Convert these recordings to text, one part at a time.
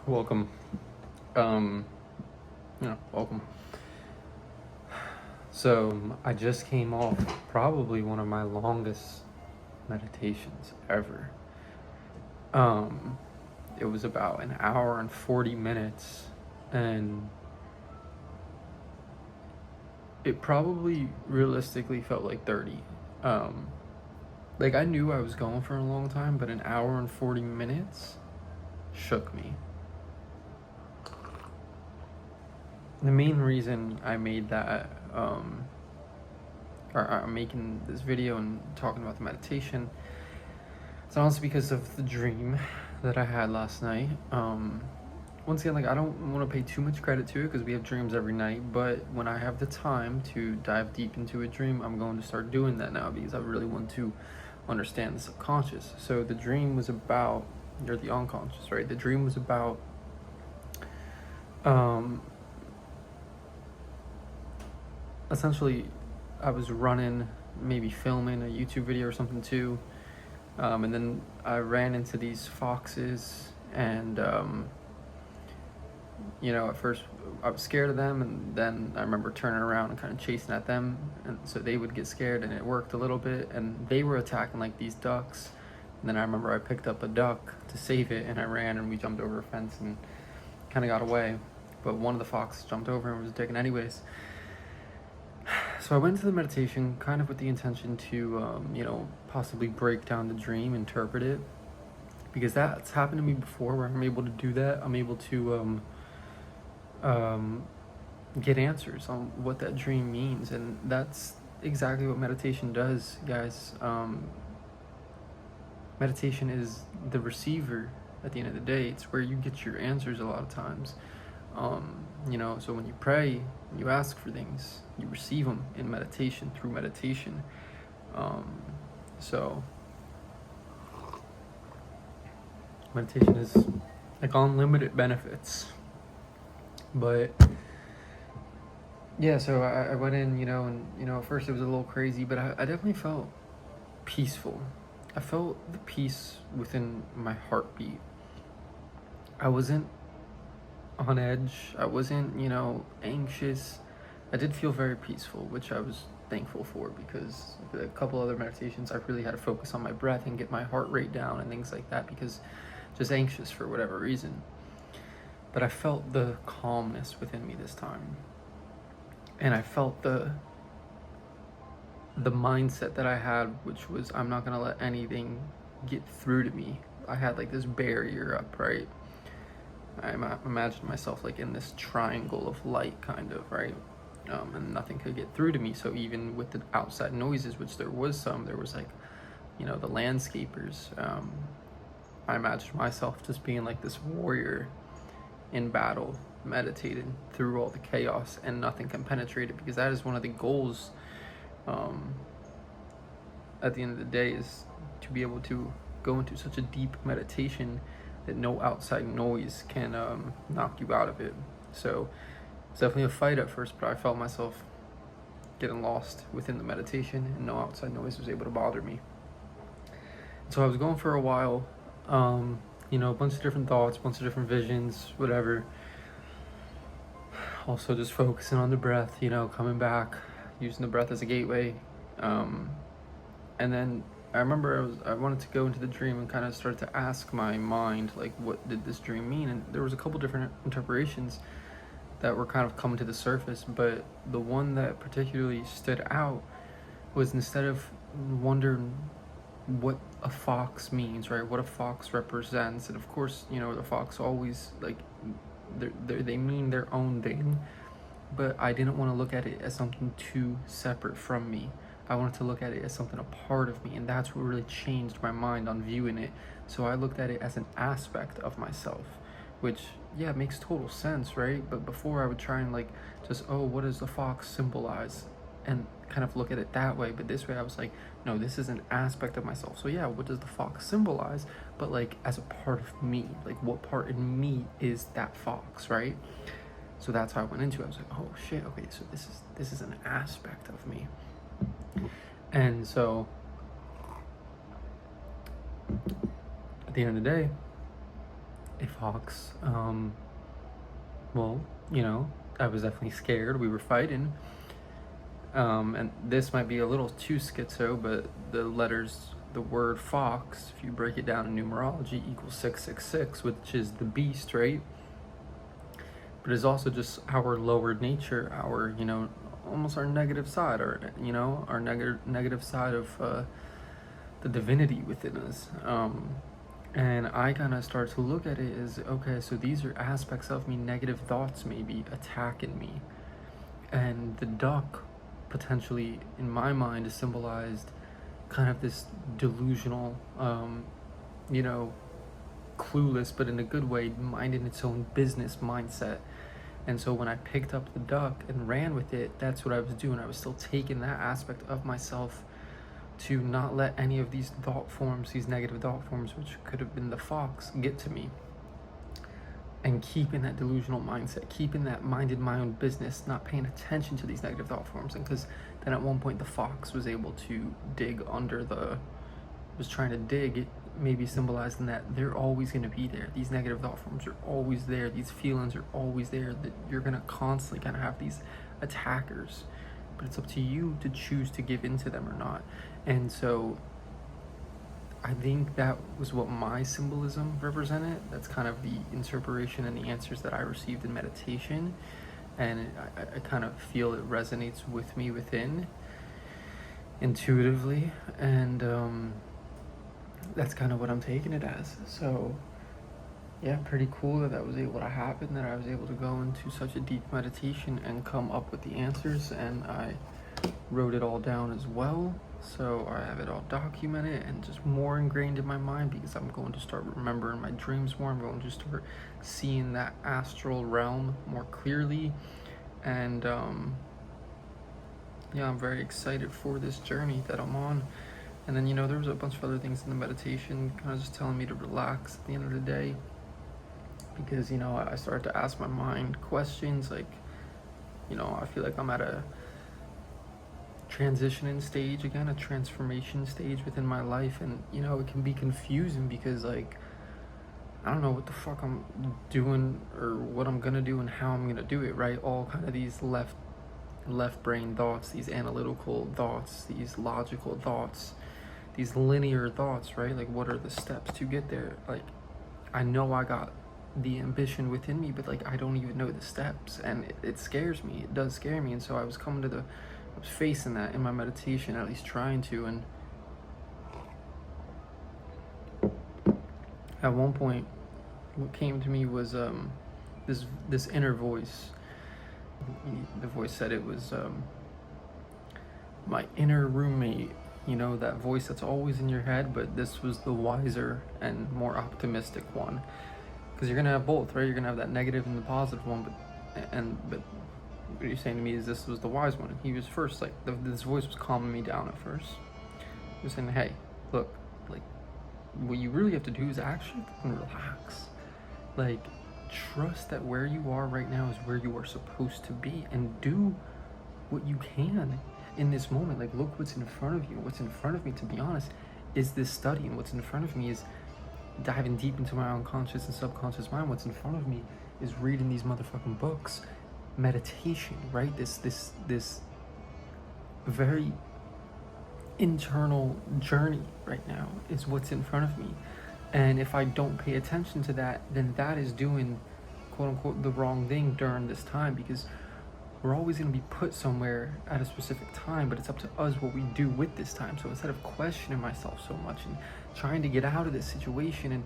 Welcome. Welcome. So I just came off probably one of my longest meditations ever. It was about an hour and 40 minutes, and it probably realistically felt like 30. Like I knew I was going for a long time, but an hour and 40 minutes shook me. The main reason I made that, or I'm making this video and talking about the meditation, it's honestly because of the dream that I had last night. Once again, like I don't want to pay too much credit to it because we have dreams every night, but when I have the time to dive deep into a dream, I'm going to start doing that now because I really want to understand the subconscious. So the dream was about, or the unconscious, right? The dream was about essentially I was running, maybe filming a YouTube video or something too, and then I ran into these foxes, and at first I was scared of them, and then I remember turning around and kind of chasing at them, and so they would get scared, and it worked a little bit, and they were attacking like these ducks, and then I remember I picked up a duck to save it, and I ran, and we jumped over a fence and kind of got away, but one of the foxes jumped over and was digging anyways. So I went to the meditation kind of with the intention to, possibly break down the dream, interpret it, because that's happened to me before where I'm able to do that. I'm able to get answers on what that dream means, and that's exactly what meditation does, guys. Meditation is the receiver at the end of the day. It's where you get your answers a lot of times. So when you pray, you ask for things, you receive them in meditation, through meditation. So meditation is like unlimited benefits. But yeah, so I went in, and at first it was a little crazy, but I definitely felt peaceful. I felt the peace within my heartbeat. I wasn't on edge. I wasn't, anxious. I did feel very peaceful, which I was thankful for, because a couple other meditations I really had to focus on my breath and get my heart rate down and things like that, because just anxious for whatever reason. But I felt the calmness within me this time, and I felt the mindset that I had, which was I'm not gonna let anything get through to me. I had like this barrier up, right? I imagined myself like in this triangle of light, kind of, right? And nothing could get through to me. So even with the outside noises, which there was like, the landscapers, I imagined myself just being like this warrior in battle, meditated through all the chaos, and nothing can penetrate it, because that is one of the goals at the end of the day, is to be able to go into such a deep meditation that no outside noise can knock you out of it. So it's definitely a fight at first, but I felt myself getting lost within the meditation, and no outside noise was able to bother me. So I was going for a while, a bunch of different thoughts, a bunch of different visions, whatever. Also just focusing on the breath, coming back, using the breath as a gateway. And then I remember I wanted to go into the dream and kind of start to ask my mind, like, what did this dream mean? And there was a couple different interpretations that were kind of coming to the surface, but the one that particularly stood out was, instead of wondering what a fox means, right, what a fox represents, and of course, the fox always, like, they mean their own thing, but I didn't want to look at it as something too separate from me. I wanted to look at it as something a part of me, and that's what really changed my mind on viewing it. So I looked at it as an aspect of myself, which, yeah, makes total sense, right? But before I would try and like just, what does the fox symbolize, and kind of look at it that way. But this way I was like, no, this is an aspect of myself. So yeah, what does the fox symbolize? But like as a part of me, like what part in me is that fox, right? So that's how I went into it. I was like, oh shit, okay, so this is an aspect of me. And so at the end of the day, a fox. Well, I was definitely scared. We were fighting. And this might be a little too schizo, but the word fox, if you break it down in numerology, equals 666, which is the beast, right? But it's also just our lowered nature, our, almost our negative side, our negative side of the divinity within us. And I kind of start to look at it as, okay, so these are aspects of me, negative thoughts maybe attacking me. And the duck potentially, in my mind, is symbolized kind of this delusional, clueless, but in a good way, minding its own business mindset. And so when I picked up the duck and ran with it, that's what I was doing. I was still taking that aspect of myself to not let any of these thought forms, these negative thought forms, which could have been the fox, get to me. And keeping that delusional mindset, keeping that minded my own business, not paying attention to these negative thought forms. And because then at one point the fox was able to dig under was trying to dig, it maybe symbolizing that they're always going to be there. These negative thought forms are always there. These feelings are always there, that you're going to constantly kind of have these attackers. But it's up to you to choose to give into them or not. And so I think that was what my symbolism represented. That's kind of the interpretation and the answers that I received in meditation. And I kind of feel it resonates with me within intuitively. And that's kind of what I'm taking it as. So yeah, pretty cool that was able to happen, that I was able to go into such a deep meditation and come up with the answers. And I wrote it all down as well. So I have it all documented and just more ingrained in my mind, because I'm going to start remembering my dreams more. I'm going to start seeing that astral realm more clearly. And yeah, I'm very excited for this journey that I'm on. And then, there was a bunch of other things in the meditation kind of just telling me to relax at the end of the day. Because, I started to ask my mind questions like, I feel like I'm at a transitioning stage again, a transformation stage within my life. And it can be confusing because, like, I don't know what the fuck I'm doing or what I'm gonna do and how I'm gonna do it, right? All kind of these left brain thoughts, these analytical thoughts, these logical thoughts, these linear thoughts, right? Like, what are the steps to get there? Like, I know I got the ambition within me, but like, I don't even know the steps, and it scares me. It does scare me. And so I was facing that in my meditation, at least trying to. And at one point, what came to me was this inner voice. The voice said it was my inner roommate. That voice that's always in your head, but this was the wiser and more optimistic one. Because you're gonna have both, right? You're gonna have that negative and the positive one, but what you're saying to me is this was the wise one. And he was first, like, this voice was calming me down at first. He was saying, hey, look, like, what you really have to do is actually relax. Like, trust that where you are right now is where you are supposed to be, and do what you can in this moment. Like, look what's in front of you. What's in front of me, to be honest, is this study. And what's in front of me is diving deep into my unconscious and subconscious mind. What's in front of me is reading these motherfucking books. Meditation, right? This very internal journey right now is what's in front of me. And if I don't pay attention to that, then that is doing, quote unquote, the wrong thing during this time, because we're always going to be put somewhere at a specific time, but it's up to us what we do with this time. So instead of questioning myself so much and trying to get out of this situation and,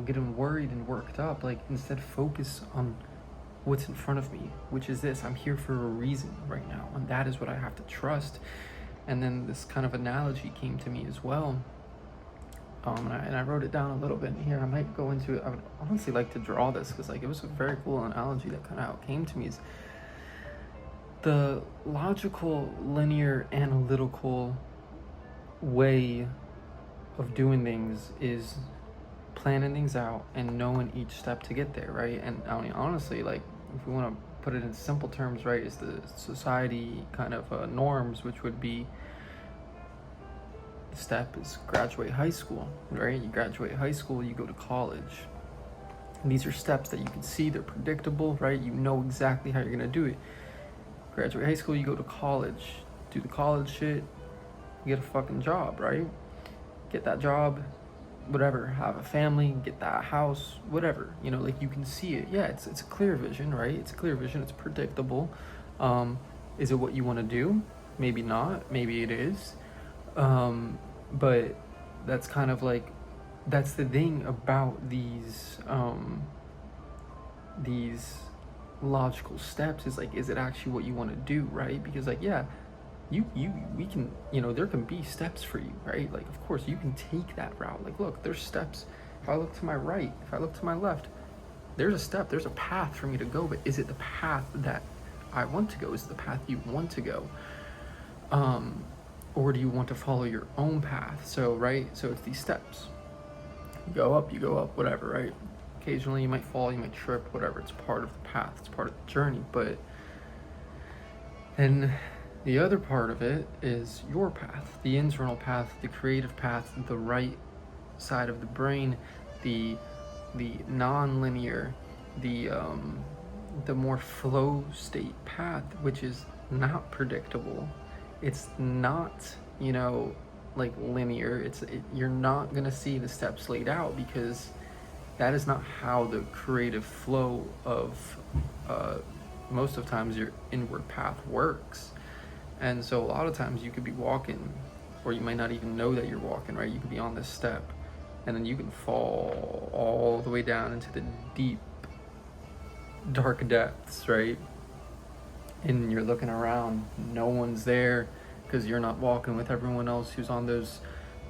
getting worried and worked up, like, instead focus on what's in front of me, which is this: I'm here for a reason right now, and that is what I have to trust. And then this kind of analogy came to me as well. And I wrote it down a little bit in here. I might go into it. I would honestly like to draw this, because, like, it was a very cool analogy that kind of how it came to me. Is the logical, linear, analytical way of doing things is planning things out and knowing each step to get there, right? And I mean, honestly, like, if we want to put it in simple terms, right, is the society kind of norms, which would be step is graduate high school, right? You graduate high school, you go to college. And these are steps that you can see, they're predictable, right? You know exactly how you're gonna do it. Graduate high school, you go to college, do the college shit, you get a fucking job, right? Get that job, whatever, have a family, get that house, whatever, you know, like you can see it. Yeah, it's a clear vision, right? It's a clear vision, it's predictable. Is it what you want to do? Maybe not, maybe it is. But that's kind of like, that's the thing about these logical steps, is like, is it actually what you want to do, right? Because like, yeah, we can, you know, there can be steps for you, right? Like, of course you can take that route. Like, look, there's steps. If I look to my right, if I look to my left, there's a step, there's a path for me to go. But is it the path that I want to go? Is it the path you want to go? Or do you want to follow your own path? So, right, so it's these steps. You go up, whatever, right? Occasionally you might fall, you might trip, whatever. It's part of the path, it's part of the journey. But then the other part of it is your path, the internal path, the creative path, the right side of the brain, the non-linear, the more flow state path, which is not predictable. It's not, you know, like linear. You're not gonna see the steps laid out, because that is not how the creative flow of most of times your inward path works. And so a lot of times you could be walking, or you might not even know that you're walking, right? You could be on this step, and then you can fall all the way down into the deep, dark depths, right? And you're looking around, no one's there, because you're not walking with everyone else who's on those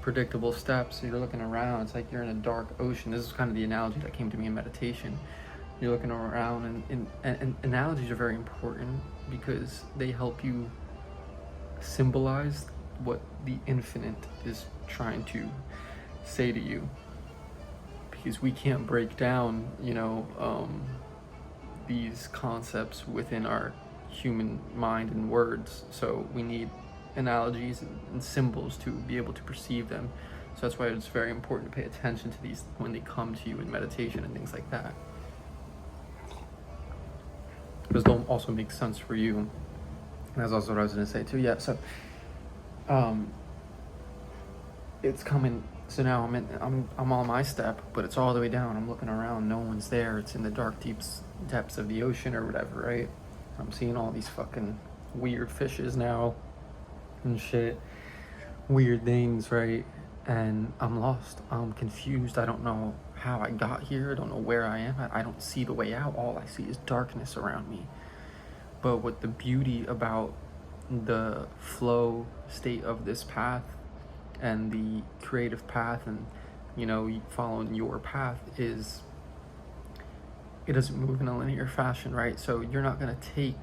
predictable steps. So you're looking around, it's like you're in a dark ocean. This is kind of the analogy that came to me in meditation. You're looking around, and analogies are very important, because they help you symbolize what the infinite is trying to say to you. Because we can't break down, you know, these concepts within our human mind in words, so we need analogies and symbols to be able to perceive them. So that's why it's very important to pay attention to these when they come to you in meditation and things like that, because they'll also make sense for you. And that's also what I was going to say too. Yeah, so it's coming. So now I'm on my step, but it's all the way down. I'm looking around, no one's there. It's in the dark depths of the ocean or whatever, right? I'm seeing all these fucking weird fishes now and shit, weird things, right? And I'm lost, I'm confused. I don't know how I got here. I don't know where I am. I don't see the way out. All I see is darkness around me. But what the beauty about the flow state of this path and the creative path, and, you know, following your path, is it doesn't move in a linear fashion, right? So you're not going to take,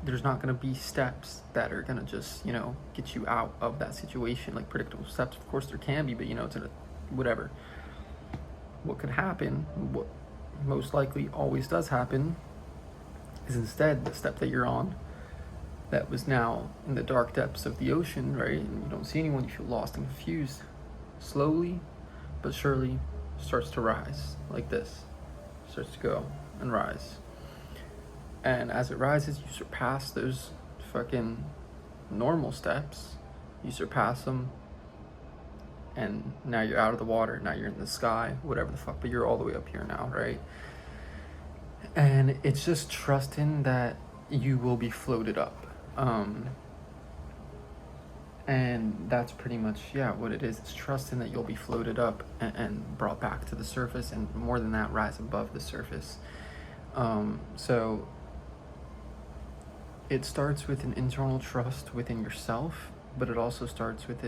there's not going to be steps that are going to just, you know, get you out of that situation, like predictable steps. Of course there can be, but, you know, it's whatever. What could happen, what most likely always does happen, is instead the step that you're on, that was now in the dark depths of the ocean, right? And you don't see anyone, you feel lost and confused, slowly but surely starts to rise, like this. Starts to go and rise. And as it rises, you surpass those fucking normal steps. You surpass them, and now you're out of the water. Now you're in the sky, whatever the fuck, but you're all the way up here now, right? And it's just trusting that you will be floated up. And that's pretty much, yeah, what it is. It's trusting that you'll be floated up and brought back to the surface, and more than that, rise above the surface. So it starts with an internal trust within yourself, but it also starts with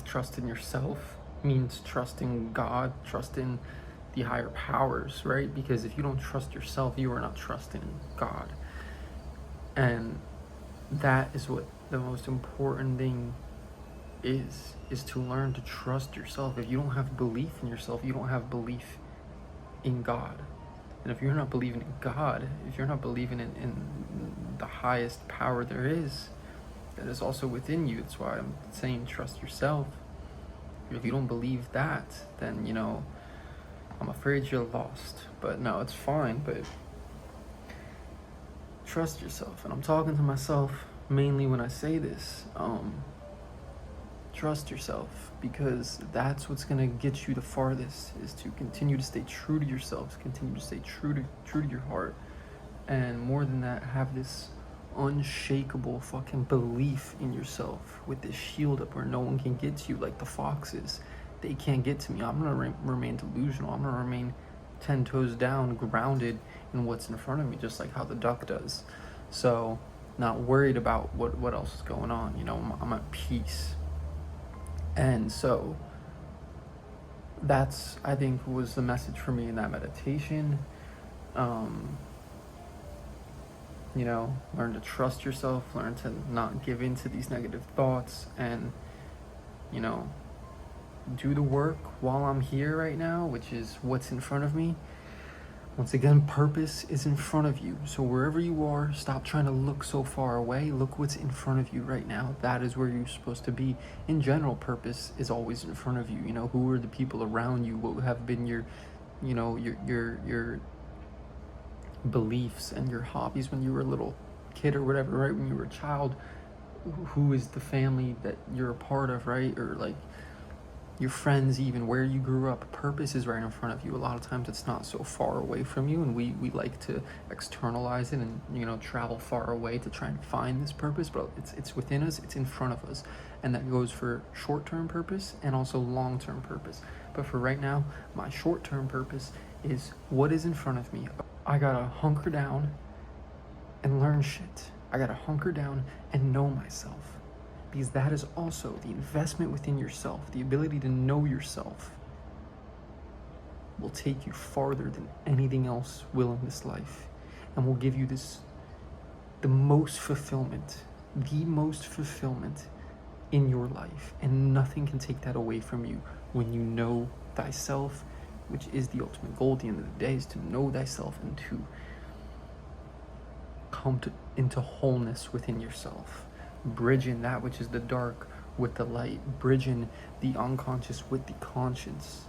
trust in yourself, means trusting God, trusting the higher powers, right? Because if you don't trust yourself, you are not trusting God. And that is what the most important thing is to learn to trust yourself. If you don't have belief in yourself, you don't have belief in God. And if you're not believing in God, if you're not believing in the highest power there is, that is also within you. That's why I'm saying trust yourself. If you don't believe that, then, I'm afraid you're lost. But no, it's fine, but trust yourself. And I'm talking to myself mainly when I say this. Trust yourself, because that's what's gonna get you the farthest, is to continue to stay true to yourselves, continue to stay true to your heart, and more than that, have this unshakable fucking belief in yourself with this shield up where no one can get to you, like the foxes. They can't get to me. I'm gonna remain delusional. I'm gonna remain 10 toes down, grounded in what's in front of me, just like how the duck does. So not worried about what else is going on. I'm at peace. And so that's, I think, was the message for me in that meditation. Learn to trust yourself, learn to not give in to these negative thoughts, and, do the work while I'm here right now, which is what's in front of me. Once again, purpose is in front of you. So wherever you are, stop trying to look so far away. Look what's in front of you right now. That is where you're supposed to be. In general, purpose is always in front of you. Who are the people around you? What have been your beliefs and your hobbies when you were a little kid or whatever, right? When you were a child, who is the family that you're a part of, right? Or like your friends, even where you grew up. Purpose is right in front of you. A lot of times it's not so far away from you, and we like to externalize it and travel far away to try and find this purpose, but it's within us, it's in front of us. And that goes for short-term purpose and also long-term purpose. But for right now, my short-term purpose is what is in front of me. I gotta hunker down and learn shit. I gotta hunker down and know myself. Because that is also the investment within yourself. The ability to know yourself will take you farther than anything else will in this life, and will give you the most fulfillment in your life. And nothing can take that away from you when you know thyself, which is the ultimate goal at the end of the day, is to know thyself and to come into wholeness within yourself. Bridging that which is the dark with the light, bridging the unconscious with the conscious,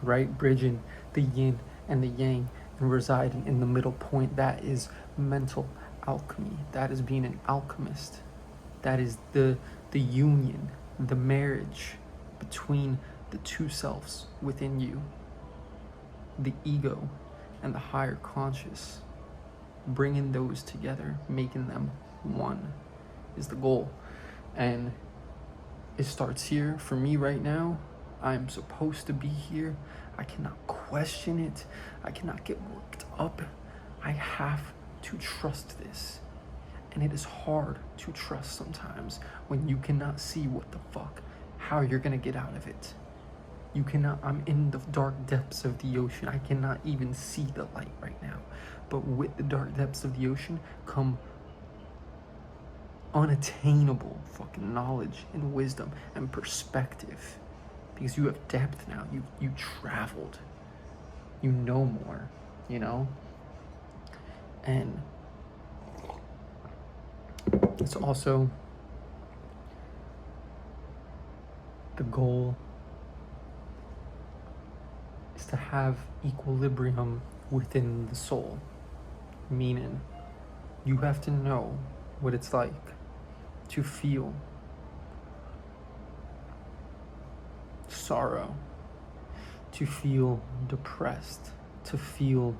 right? Bridging the yin and the yang, and residing in the middle point. That is mental alchemy. That is being an alchemist. That is the union, the marriage between the two selves within you, the ego and the higher conscious. Bringing those together, making them one, is the goal. And it starts here for me right now. I'm supposed to be here. I cannot question it. I cannot get worked up. I have to trust this. And it is hard to trust sometimes when you cannot see how you're gonna get out of it. You cannot. I'm in the dark depths of the ocean. I cannot even see the light right now. But with the dark depths of the ocean come unattainable fucking knowledge and wisdom and perspective, because you have depth now. You traveled, you know more, and it's also the goal is to have equilibrium within the soul, meaning you have to know what it's like to feel sorrow, to feel depressed, to feel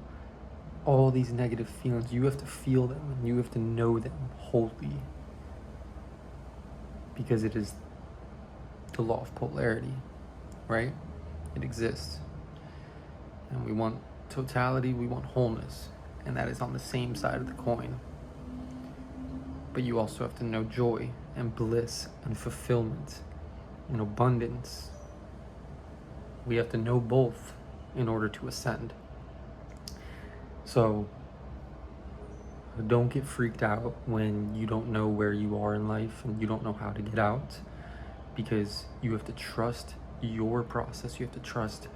all these negative feelings. You have to feel them, and you have to know them wholly, because it is the law of polarity, right? It exists, and we want totality, we want wholeness, and that is on the same side of the coin. But you also have to know joy and bliss and fulfillment and abundance. We have to know both in order to ascend. So don't get freaked out when you don't know where you are in life and you don't know how to get out, because you have to trust your process. You have to trust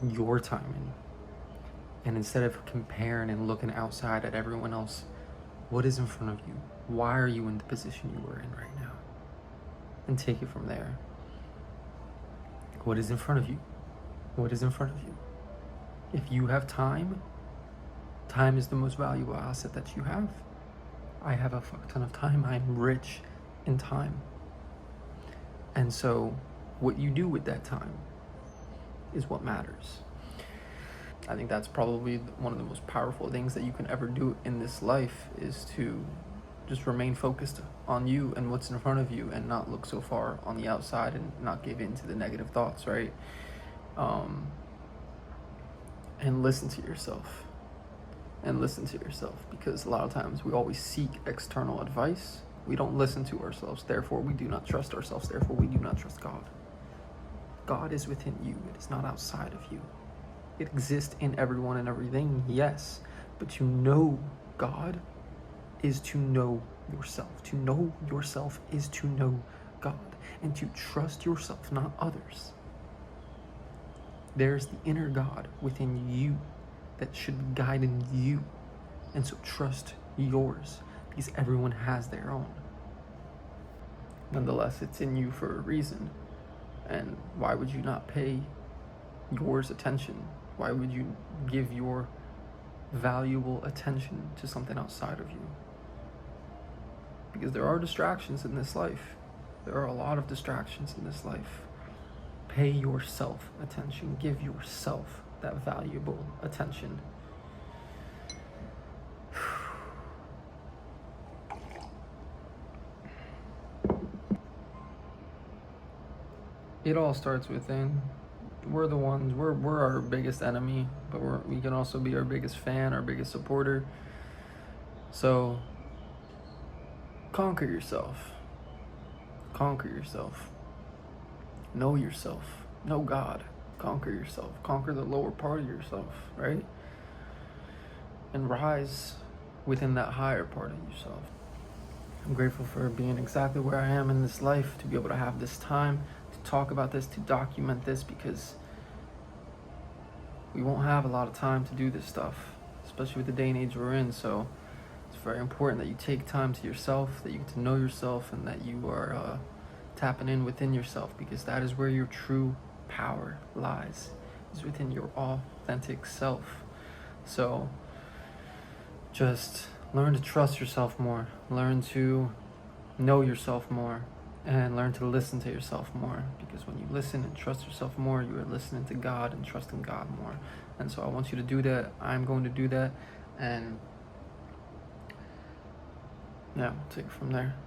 your timing. And instead of comparing and looking outside at everyone else What is in front of you? Why are you in the position you are in right now? And take it from there. What is in front of you? What is in front of you? If you have time, time is the most valuable asset that you have. I have a fuck ton of time. I'm rich in time. And so what you do with that time is what matters. I think that's probably one of the most powerful things that you can ever do in this life, is to just remain focused on you and what's in front of you, and not look so far on the outside and not give in to the negative thoughts, right? And listen to yourself. And listen to yourself, because a lot of times we always seek external advice. We don't listen to ourselves. Therefore, we do not trust ourselves. Therefore, we do not trust God. God is within you. It is not outside of you. It exists in everyone and everything, yes. But to know God is to know yourself. To know yourself is to know God. And to trust yourself, not others. There's the inner God within you that should be guiding you. And so trust yours, because everyone has their own. Nonetheless, it's in you for a reason. And why would you not pay yours attention? Why would you give your valuable attention to something outside of you? Because there are distractions in this life. There are a lot of distractions in this life. Pay yourself attention. Give yourself that valuable attention. It all starts within. We're the ones, we're our biggest enemy, but we can also be our biggest fan, our biggest supporter. So conquer yourself. Conquer yourself. Know yourself. Know God. Conquer yourself. Conquer the lower part of yourself, right? And rise within that higher part of yourself. I'm grateful for being exactly where I am in this life, to be able to have this time to talk about this, to document this, because we won't have a lot of time to do this stuff, especially with the day and age we're in. So it's very important that you take time to yourself, that you get to know yourself, and that you are tapping in within yourself, because that is where your true power lies, is within your authentic self. So just learn to trust yourself more, learn to know yourself more, and learn to listen to yourself more, because when you listen and trust yourself more, you are listening to God and trusting God more. And so I want you to do that. I'm going to do that, and yeah, take it from there.